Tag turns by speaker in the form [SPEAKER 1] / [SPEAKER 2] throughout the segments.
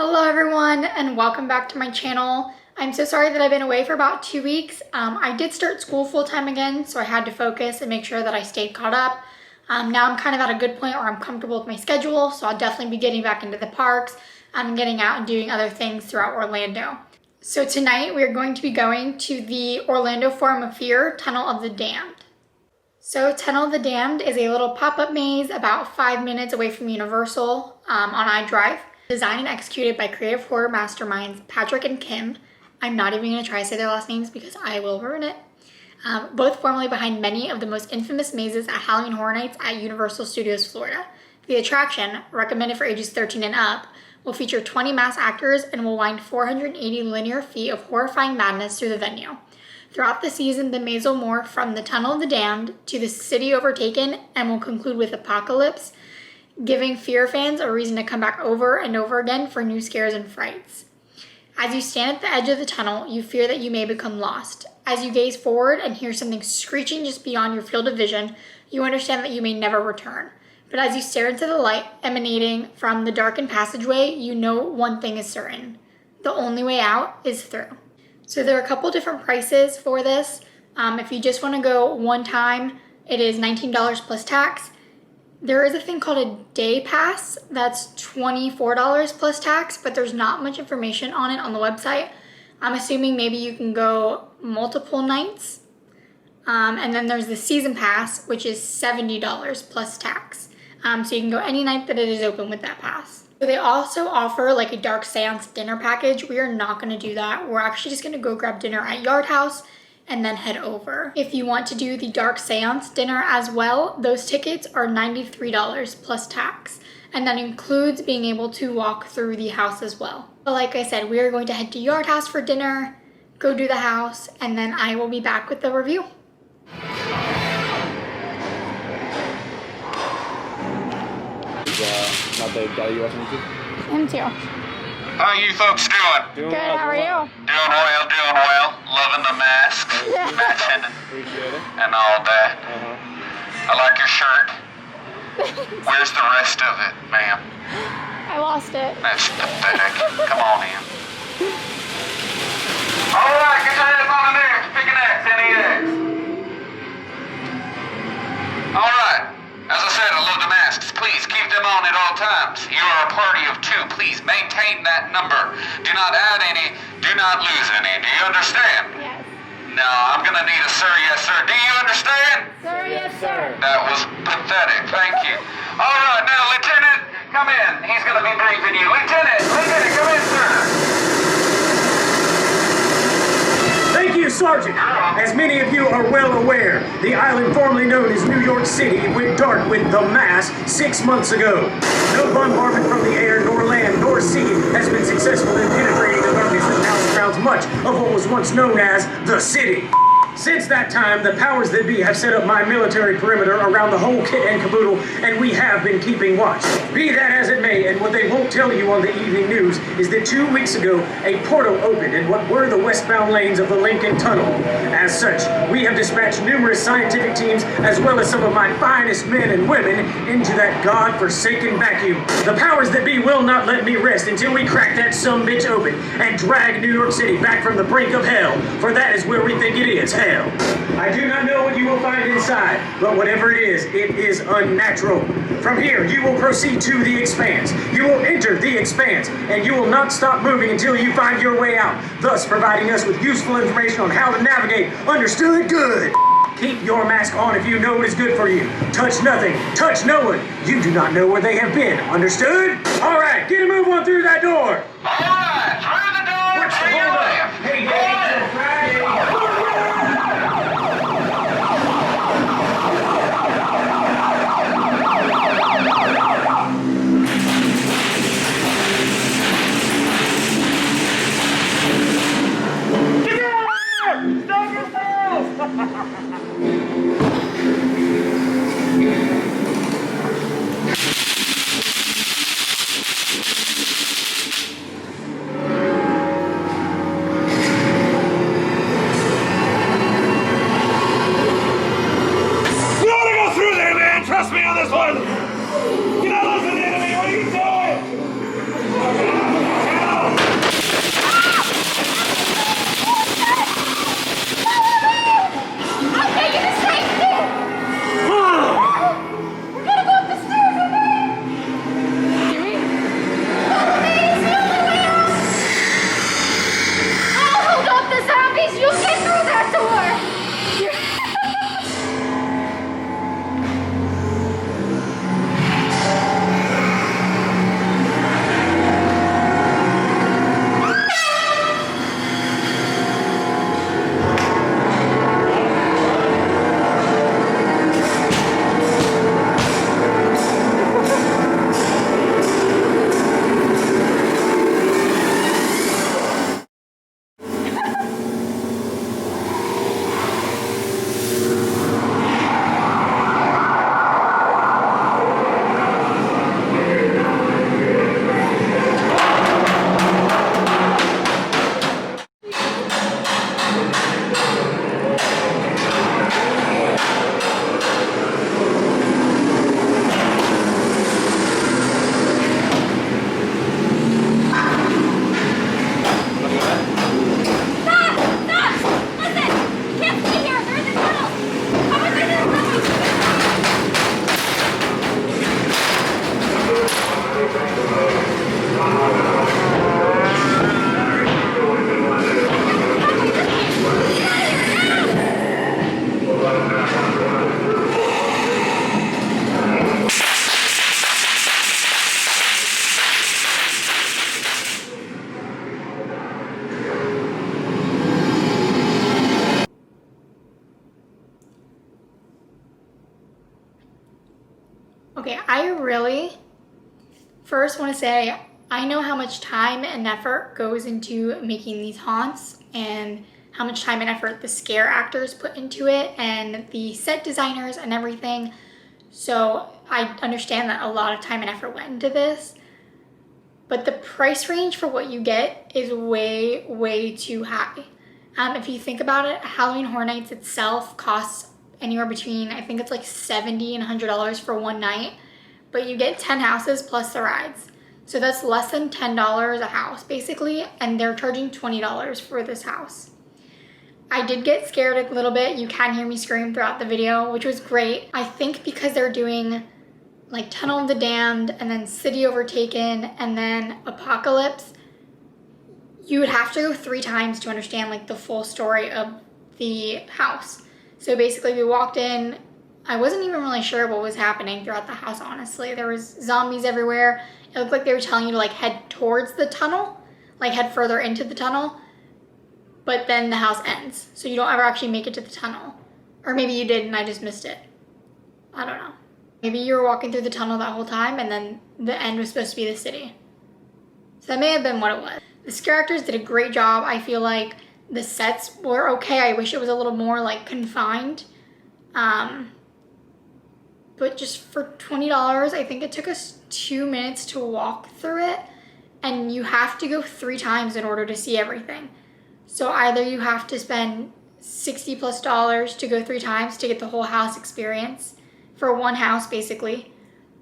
[SPEAKER 1] Hello everyone and welcome back to my channel. I'm so sorry that I've been away for about 2 weeks. I did start school full-time again, so I had to focus and make sure that I stayed caught up. Now I'm kind of at a good point where I'm comfortable with my schedule, so I'll definitely be getting back into the parks and getting out and doing other things throughout Orlando. So tonight we're going to be going to the Orlando Forum of Fear Tunnel of the Damned. So Tunnel of the Damned is a little pop-up maze about 5 minutes away from Universal on I-Drive. Designed and executed by creative horror masterminds Patrick and Kim. I'm not even going to try to say their last names because I will ruin it. Both formerly behind many of the most infamous mazes at Halloween Horror Nights at Universal Studios Florida. The attraction, recommended for ages 13 and up, will feature 20 masked actors and will wind 480 linear feet of horrifying madness through the venue. Throughout the season, the maze will morph from the Tunnel of the Damned to the City Overtaken and will conclude with Apocalypse, giving fear fans a reason to come back over and over again for new scares and frights. As you stand at the edge of the tunnel, you fear that you may become lost. As you gaze forward and hear something screeching just beyond your field of vision, you understand that you may never return. But as you stare into the light emanating from the darkened passageway, you know one thing is certain. The only way out is through. So there are a couple different prices for this. If you just want to go one time, it is $19 plus tax. There is a thing called a day pass that's $24 plus tax, but there's not much information on it on the website. I'm assuming maybe you can go multiple nights. And then there's the season pass, which is $70 plus tax. So you can go any night that it is open with that pass. So they also offer like a dark seance dinner package. We are not going to do that. We're actually just going to go grab dinner at Yard House and then head over. If you want to do the dark seance dinner as well, those tickets are $93 plus tax. And that includes being able to walk through the house as well. But like I said, we are going to head to Yard House for dinner, go do the house, and then I will be back with the review.
[SPEAKER 2] My baby daddy, you watching YouTube?
[SPEAKER 1] Him too.
[SPEAKER 3] How you folks doing?
[SPEAKER 1] Good, how are you?
[SPEAKER 3] Doing well. Loving the mask, matching,
[SPEAKER 2] Appreciate it.
[SPEAKER 3] and all that. I like your shirt. Where's the rest of it, ma'am?
[SPEAKER 1] I lost it.
[SPEAKER 3] That's pathetic. Come on in. All right, get your ass on the next. Pick an X, any X. All right. As I said, I love the masks. Please keep them on at all times. You are a party of two. Please maintain that number. Do not add any. Do not lose any. Do you understand?
[SPEAKER 1] Yes.
[SPEAKER 3] No, I'm gonna need a sir, yes, sir. Do you understand?
[SPEAKER 1] Sir, yes, sir.
[SPEAKER 3] That was pathetic. Thank you. All right, now, Lieutenant, come in. He's gonna be briefing you. Lieutenant, come in, sir.
[SPEAKER 4] Thank you, Sergeant. As many of you are well aware, the island formerly known as New York City went dark with the mask 6 months ago. No bombardment from the air, nor land, nor sea has been successful in penetrating the darkness that now surrounds much of what was once known as the city. Since that time, the powers that be have set up my military perimeter around the whole kit and caboodle, and we have been keeping watch. Be that as it may, and what they won't tell you on the evening news is that 2 weeks ago, a portal opened in what were the westbound lanes of the Lincoln Tunnel. As such, we have dispatched numerous scientific teams, as well as some of my finest men and women, into that god-forsaken vacuum. The powers that be will not let me rest until we crack that sumbitch open and drag New York City back from the brink of hell, for that is where we think it is, hell. I do not know what you will find inside, but whatever it is unnatural. From here, you will proceed to the expanse. You will enter the expanse, and you will not stop moving until you find your way out, thus providing us with useful information on how to navigate. Understood? Good. Keep your mask on if you know it is good for you. Touch nothing. Touch no one. You do not know where they have been. Understood? All right, get a move on through that door.
[SPEAKER 3] All right, through the door.
[SPEAKER 4] What's
[SPEAKER 3] To your
[SPEAKER 4] hold
[SPEAKER 3] left.
[SPEAKER 4] up? Hey, Dave, Friday.
[SPEAKER 1] I really first want to say I know how much time and effort goes into making these haunts and how much time and effort the scare actors put into it and the set designers and everything. So I understand that a lot of time and effort went into this. But the price range for what you get is way, way too high. If you think about it, Halloween Horror Nights itself costs anywhere between, I think it's like $70 and $100 for one night. But you get 10 houses plus the rides. So that's less than $10 a house, basically. And they're charging $20 for this house. I did get scared a little bit. You can hear me scream throughout the video, which was great. I think because they're doing like Tunnel of the Damned and then City Overtaken and then Apocalypse, you would have to go 3 times to understand like the full story of the house. So basically we walked in, I wasn't even really sure what was happening throughout the house, honestly. There was zombies everywhere. It looked like they were telling you to like head towards the tunnel, like head further into the tunnel, but then the house ends. So you don't ever actually make it to the tunnel. Or maybe you did and I just missed it. I don't know. Maybe you were walking through the tunnel that whole time and then the end was supposed to be the city. So that may have been what it was. The scare actors did a great job. I feel like the sets were okay. I wish it was a little more like confined. But just for $20, I think it took us 2 minutes to walk through it. And you have to go 3 times in order to see everything. So either you have to spend $60+ to go 3 times to get the whole house experience for one house basically,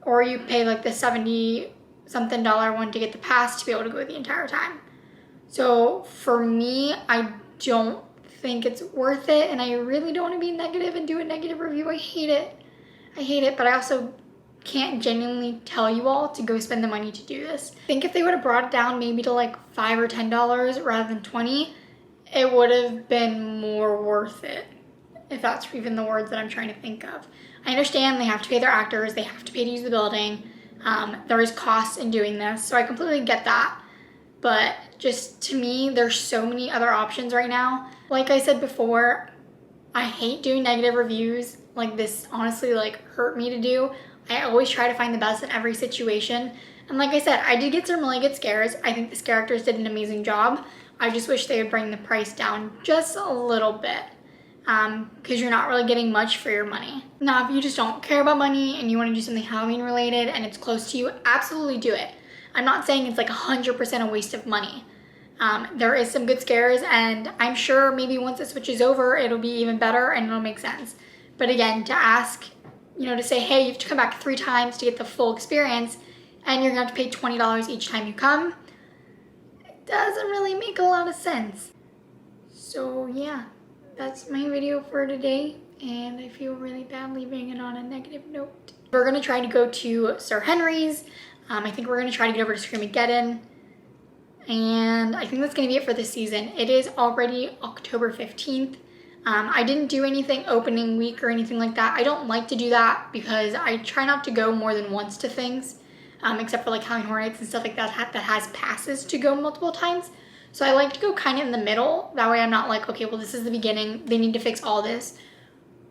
[SPEAKER 1] or you pay like the $70 something one to get the pass to be able to go the entire time. So for me, I don't think it's worth it, and I really don't want to be negative and do a negative review. I hate it, but I also can't genuinely tell you all to go spend the money to do this. I think if they would have brought it down maybe to like $5 or $10 rather than $20, it would have been more worth it, if that's even the words that I'm trying to think of. I understand they have to pay their actors, they have to pay to use the building. There is costs in doing this, so I completely get that. But just to me, there's so many other options right now. Like I said before, I hate doing negative reviews. Like this honestly like hurt me to do. I always try to find the best in every situation. And like I said, I did get some really good scares. I think the scare actors did an amazing job. I just wish they would bring the price down just a little bit. Because you're not really getting much for your money. Now, if you just don't care about money and you want to do something Halloween related and it's close to you, absolutely do it. I'm not saying it's like 100% a waste of money. There is some good scares, and I'm sure maybe once it switches over, it'll be even better and it'll make sense. But again, to ask, to say, hey, you have to come back 3 times to get the full experience and you're gonna have to pay $20 each time you come, it doesn't really make a lot of sense. So yeah. That's my video for today, and I feel really bad leaving it on a negative note. We're going to try to go to Sir Henry's. I think we're going to try to get over to Screamageddon, and I think that's going to be it for this season. It is already October 15th. I didn't do anything opening week or anything like that. I don't like to do that because I try not to go more than once to things, except for like Halloween Horror Nights and stuff like that that has passes to go multiple times. So I like to go kind of in the middle. That way I'm not like, okay, well, this is the beginning. They need to fix all this.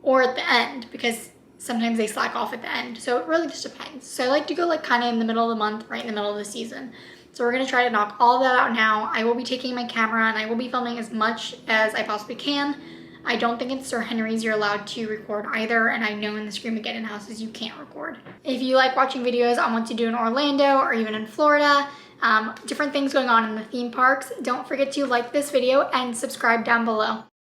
[SPEAKER 1] Or at the end, because sometimes they slack off at the end. So it really just depends. So I like to go like kind of in the middle of the month, right in the middle of the season. So we're going to try to knock all that out now. I will be taking my camera and I will be filming as much as I possibly can. I don't think in Sir Henry's you're allowed to record either. And I know in the Screamageddon houses you can't record. If you like watching videos on what to do in Orlando or even in Florida, different things going on in the theme parks, don't forget to like this video and subscribe down below.